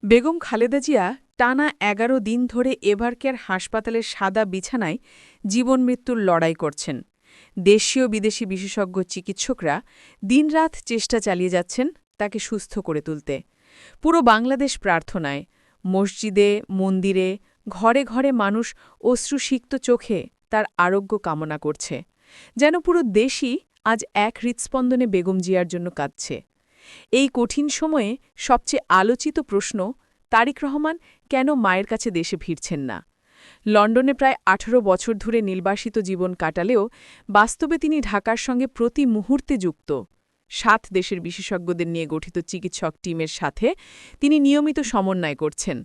বেগম খালেদা জিয়া টানা ১১ দিন ধরে এভারকেয়ার হাসপাতালের সাদা বিছানায় জীবন-মৃত্যুর লড়াই করছেন। দেশীয় বিদেশি বিশেষজ্ঞ চিকিৎসকরা দিনরাত চেষ্টা চালিয়ে যাচ্ছেন তাকে সুস্থ করে তুলতে। পুরো বাংলাদেশ প্রার্থনায়, মসজিদে, মন্দিরে, ঘরে ঘরে মানুষ অশ্রুসিক্ত চোখে তার আরোগ্য কামনা করছে। যেন পুরো দেশই আজ এক হৃৎস্পন্দনে বেগম জিয়ার জন্য কাঁদছে। এই কঠিন সময়ে সবচেয়ে আলোচিত প্রশ্ন, তারেক রহমান কেন মায়ের কাছে দেশে ফিরছেন না। লন্ডনে প্রায় ১৮ বছর ধরে নির্বাসিত জীবন কাটালেও বাস্তবে তিনি ঢাকার সঙ্গে প্রতি মুহূর্তে যুক্ত। ৭ দেশের বিশেষজ্ঞদের নিয়ে গঠিত চিকিৎসক টিমের সাথে তিনি নিয়মিত সমন্বয় করছেন।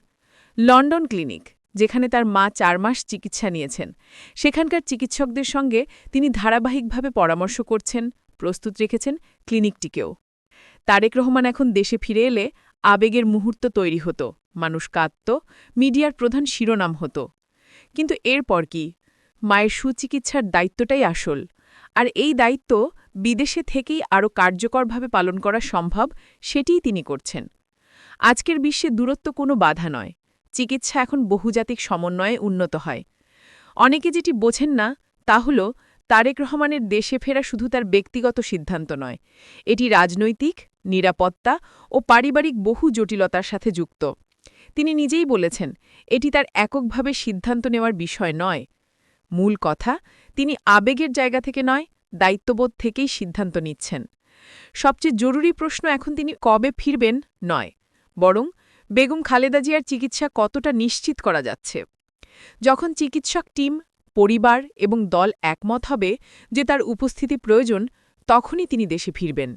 লন্ডন ক্লিনিক, যেখানে তার মা ৪ মাস চিকিৎসা নিয়েছেন, সেখানকার চিকিৎসকদের সঙ্গে তিনি ধারাবাহিকভাবে পরামর্শ করছেন, প্রস্তুত রেখেছেন ক্লিনিকটিকেও। তারেক রহমান এখন দেশে ফিরে এলে আবেগের মুহূর্ত তৈরি হতো, মানুষ কাঁদত, মিডিয়ার প্রধান শিরোনাম হতো। কিন্তু এরপর কি? মায়ের সুচিকিৎসার দায়িত্বটাই আসল। আর এই দায়িত্ব বিদেশে থেকেই আরও কার্যকরভাবে পালন করা সম্ভব, সেটিই তিনি করছেন। আজকের বিশ্বে দূরত্ব কোনো বাধা নয়, চিকিৎসা এখন বহুজাতিক সমন্বয়ে উন্নত হয়। অনেকে যেটি বোঝেন না তা হল, তারেক রহমানের দেশে ফেরা শুধু তার ব্যক্তিগত সিদ্ধান্ত নয়, এটি রাজনৈতিক, নিরাপত্তা ও পারিবারিক বহু জটিলতার সাথে যুক্ত। তিনি নিজেই বলেছেন, এটি তার এককভাবে সিদ্ধান্ত নেওয়ার বিষয় নয়। মূল কথা, তিনি আবেগের জায়গা থেকে নয়, দায়িত্ববোধ থেকেই সিদ্ধান্ত নিচ্ছেন। সবচেয়ে জরুরি প্রশ্ন এখন তিনি কবে ফিরবেন নয়, বরং বেগম খালেদা জিয়ার চিকিৎসা কতটা নিশ্চিত করা যাচ্ছে। যখন চিকিৎসক টিম, পরিবার এবং দল একমত হবে যে তার উপস্থিতি প্রয়োজন, তখনই তিনি দেশে ফিরবেন।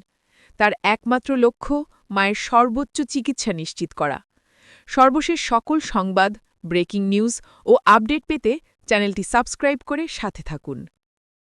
তার একমাত্র লক্ষ্য মায়ের সর্বোচ্চ চিকিৎসা নিশ্চিত করা। সর্বশেষ সকল সংবাদ, ব্রেকিং নিউজ ও আপডেট পেতে চ্যানেলটি সাবস্ক্রাইব করে সাথে থাকুন।